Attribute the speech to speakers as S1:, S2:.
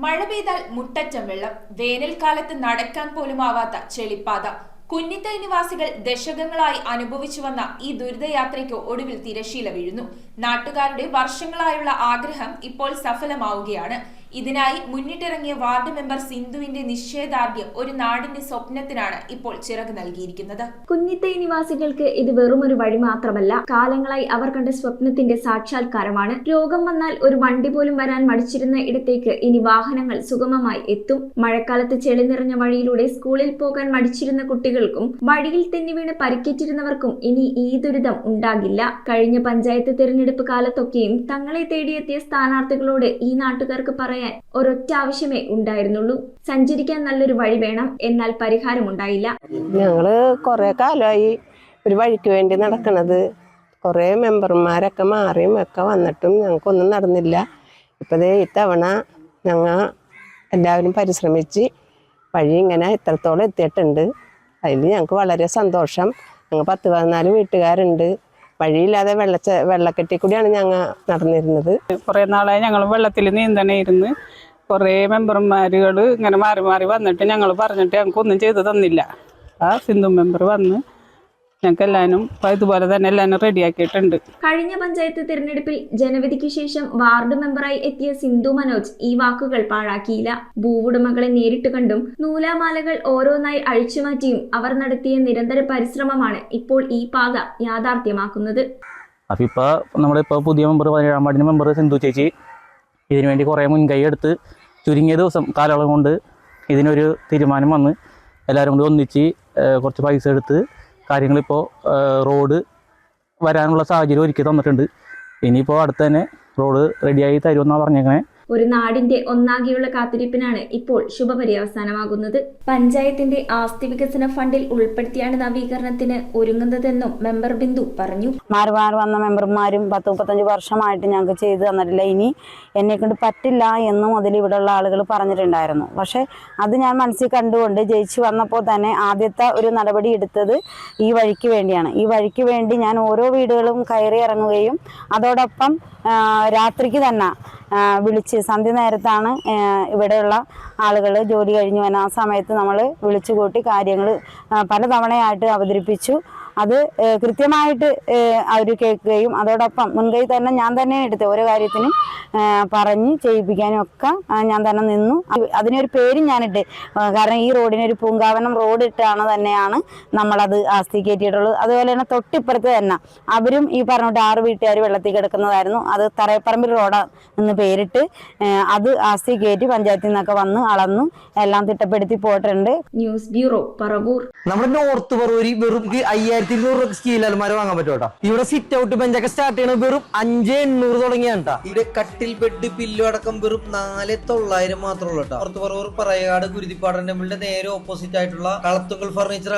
S1: മഴ പെയ്താൽ മുട്ടറ്റം വെള്ളം, വേനൽക്കാലത്ത് നടക്കാൻ പോലും ആവാത്ത ചെളിപ്പാത. കുന്നിത്തൈ നിവാസികൾ ദശകങ്ങളായി അനുഭവിച്ചു വന്ന ഈ ദുരിതയാത്രയ്ക്ക് ഒടുവിൽ തിരശീല വീഴുന്നു. നാട്ടുകാരുടെ വർഷങ്ങളായുള്ള ആഗ്രഹം ഇപ്പോൾ സഫലമാവുകയാണ്. ഇതിനായി മുന്നിട്ടിറങ്ങിയ വാർഡ് മെമ്പർ സിന്ധുവിന്റെ നിശ്ചയദാർഢ്യം ഒരു നാടിന്റെ സ്വപ്നത്തിനാണ് ഇപ്പോൾ ചിറക് നൽകിയിരിക്കുന്നത്.
S2: കുന്നിത്തൈ നിവാസികൾക്ക് ഇത് വെറുമൊരു വഴി മാത്രമല്ല, കാലങ്ങളായി അവർ കണ്ട സ്വപ്നത്തിന്റെ സാക്ഷാത്കാരമാണ്. രോഗം വന്നാൽ ഒരു വണ്ടി പോലും വരാൻ മടിച്ചിരുന്ന ഇടത്തേക്ക് ഇനി വാഹനങ്ങൾ സുഗമമായി എത്തും. മഴക്കാലത്ത് ചെളി നിറഞ്ഞ വഴിയിലൂടെ സ്കൂളിൽ പോകാൻ മടിച്ചിരുന്ന കുട്ടികൾക്കും വഴിയിൽ തെന്നി വീണ് പരിക്കേറ്റിരുന്നവർക്കും ഇനി ഈ ദുരിതം ഉണ്ടാകില്ല. കഴിഞ്ഞ പഞ്ചായത്ത് തിരഞ്ഞെടുപ്പ് കാലത്തൊക്കെയും തങ്ങളെ തേടിയെത്തിയ സ്ഥാനാർത്ഥികളോട് ഈ നാട്ടുകാർക്ക് പറയാൻ ഒരൊറ്റ ആവശ്യമേ ഉണ്ടായിരുന്നുള്ളൂ: സഞ്ചരിക്കാൻ നല്ലൊരു വഴി വേണം. എന്നാൽ പരിഹാരമുണ്ടായില്ല.
S3: ഞങ്ങള് കുറെ കാലമായി ഒരു വഴിക്ക് വേണ്ടി നടക്കണത്. കുറെ മെമ്പർമാരൊക്കെ മാറിയും ഒക്കെ വന്നിട്ടും ഞങ്ങൾക്കൊന്നും നടന്നില്ല. ഇപ്പതേ ഇത്തവണ ഞങ്ങൾ എല്ലാവരും പരിശ്രമിച്ച് വഴി ഇങ്ങനെ ഇത്രത്തോളം എത്തിയിട്ടുണ്ട്. അതിൽ ഞങ്ങൾക്ക് വളരെ സന്തോഷം. ഞങ്ങൾ 10-14 വീട്ടുകാരുണ്ട്. വഴിയില്ലാതെ വെള്ളക്കെട്ടി കൂടിയാണ് ഞങ്ങൾ നടന്നിരുന്നത്.
S4: കുറേ നാളായി ഞങ്ങൾ വെള്ളത്തിൽ നീന്തണേരുന്ന്. കുറേ മെമ്പർമാരുകൾ ഇങ്ങനെ മാറി മാറി വന്നിട്ട് ഞങ്ങൾ പറഞ്ഞിട്ട് ഞങ്ങൾക്കൊന്നും ചെയ്തു തന്നില്ല. ആ സിന്ധു മെമ്പർ വന്ന് ഞങ്ങൾക്ക് എല്ലാവരും ഇതുപോലെ തന്നെ എല്ലാവരും റെഡിയാക്കിയിട്ടുണ്ട്.
S2: കഴിഞ്ഞ പഞ്ചായത്ത് തിരഞ്ഞെടുപ്പിൽ ജനവിധിക്ക് ശേഷം വാർഡ് മെമ്പറായി എത്തിയ സിന്ധു മനോജ് ഈ വാക്കുകൾ പാഴാക്കിയില്ല. ഭൂവുടമകളെ നേരിട്ട് കണ്ടും നൂലാമാലകൾ ഓരോന്നായി അഴിച്ചുമാറ്റിയും അവർ നടത്തിയ നിരന്തര പരിശ്രമമാണ് ഇപ്പോൾ ഈ പാത യാഥാർത്ഥ്യമാക്കുന്നത്.
S5: അപ്പോൾ ഇപ്പോൾ നമ്മുടെ പുതിയ മെമ്പർ 17-ാം വാർഡിൻ്റെ മെമ്പർ സിന്ധു ചേച്ചി ഇതിനുവേണ്ടി കുറേ മുൻകൈ എടുത്ത് ചുരുങ്ങിയ ദിവസം കാലയളവ് കൊണ്ട് ഇതിനൊരു തീരുമാനം വന്ന് എല്ലാവരും കൂടി ഒന്നിച്ച് കുറച്ച് പൈസ എടുത്ത് കാര്യങ്ങളിപ്പോൾ റോഡ് വരാനുള്ള സാഹചര്യം ഒരുക്കി തന്നിട്ടുണ്ട്. ഇനിയിപ്പോൾ അടുത്ത് തന്നെ റോഡ് റെഡിയായി തരുമെന്നാണ് പറഞ്ഞേക്കണേ.
S2: ഒരു നാടിന്റെ ഒന്നാകെയുള്ള കാത്തിരിപ്പിനാണ് ഇപ്പോൾ ശുഭപര്യവസാനമാകുന്നത്. പഞ്ചായത്തിന്റെ ആസ്തി വികസന ഫണ്ടിൽ ഉൾപ്പെടുത്തിയാണ് നവീകരണത്തിന് ഒരുങ്ങുന്നതെന്നും മെമ്പർ ബിന്ദു പറഞ്ഞു.
S6: മാറി മാറി വന്ന മെമ്പർമാരും 10-35 വർഷമായിട്ട് ഞങ്ങൾക്ക് ചെയ്തു തന്നിട്ടില്ല. ഇനി എന്നെ കൊണ്ട് പറ്റില്ല എന്നും അതിൽ ഇവിടെയുള്ള ആളുകൾ പറഞ്ഞിട്ടുണ്ടായിരുന്നു. പക്ഷെ അത് ഞാൻ മനസ്സിൽ കണ്ടുകൊണ്ട് ജയിച്ചു വന്നപ്പോൾ തന്നെ ആദ്യത്തെ ഒരു നടപടി എടുത്തത് ഈ വഴിക്ക് വേണ്ടിയാണ്. ഈ വഴിക്ക് വേണ്ടി ഞാൻ ഓരോ വീടുകളും കയറി ഇറങ്ങുകയും അതോടൊപ്പം രാത്രിക്ക് തന്നെ വിളിച്ച് സന്ധ്യ നേരത്താണ് ഇവിടെയുള്ള ആളുകൾ ജോലി കഴിഞ്ഞു വന്ന ആ സമയത്ത് നമ്മൾ വിളിച്ചു കൂട്ടി കാര്യങ്ങൾ പലതവണയായിട്ട് അവതരിപ്പിച്ചു. അത് കൃത്യമായിട്ട് അവർ കേൾക്കുകയും അതോടൊപ്പം മുൻകൈ തന്നെ ഞാൻ തന്നെ എടുത്ത് ഓരോ കാര്യത്തിനും പറഞ്ഞ് ചെയ്യിപ്പിക്കാനും ഒക്കെ ഞാൻ തന്നെ നിന്നു. അതിനൊരു പേരും ഞാനിട്ട്, കാരണം ഈ റോഡിനൊരു പൂങ്കാവനം റോഡ് ഇട്ടാണ് തന്നെയാണ് നമ്മളത് ആസ്തി കയറ്റിയിട്ടുള്ളത്. അതുപോലെ തന്നെ തൊട്ടിപ്പുറത്ത് തന്നെ അവരും ഈ പറഞ്ഞിട്ട് 6 വീട്ടുകാർ വെള്ളത്തിൽ കിടക്കുന്നതായിരുന്നു. അത് തറയപ്പറമ്പിൽ റോഡ് എന്ന് പേരിട്ട് അത് ആസ്തി കയറ്റി പഞ്ചായത്തിൽ നിന്നൊക്കെ വന്ന് അളന്നു എല്ലാം തിട്ടപ്പെടുത്തി പോയിട്ടുണ്ട്.
S2: News bureau, Paravur.
S7: നമ്മുടെ നോർത്ത് പറവൂരി വെറും 5200 സ്റ്റീൽ അലമാര വാങ്ങാൻ പറ്റും. ഇവിടെ സിറ്റ് ഔട്ട് ബെഞ്ചൊക്കെ സ്റ്റാർട്ട് ചെയ്യണത് വെറും 5800 തുടങ്ങിയാണ്. ഇവിടെ കട്ടിൽ, ബെഡ്, പില്ലോ അടക്കം വെറും 4900 മാത്രമേ ഉള്ളൂ. നോർത്ത് പറവൂർ പറയാട് ഗുരുതിപ്പാടൻ ടെമ്പിളിന്റെ നേരെ ഓപ്പോസിറ്റ് ആയിട്ടുള്ള കളത്തുങ്കൽ ഫർണിച്ചർ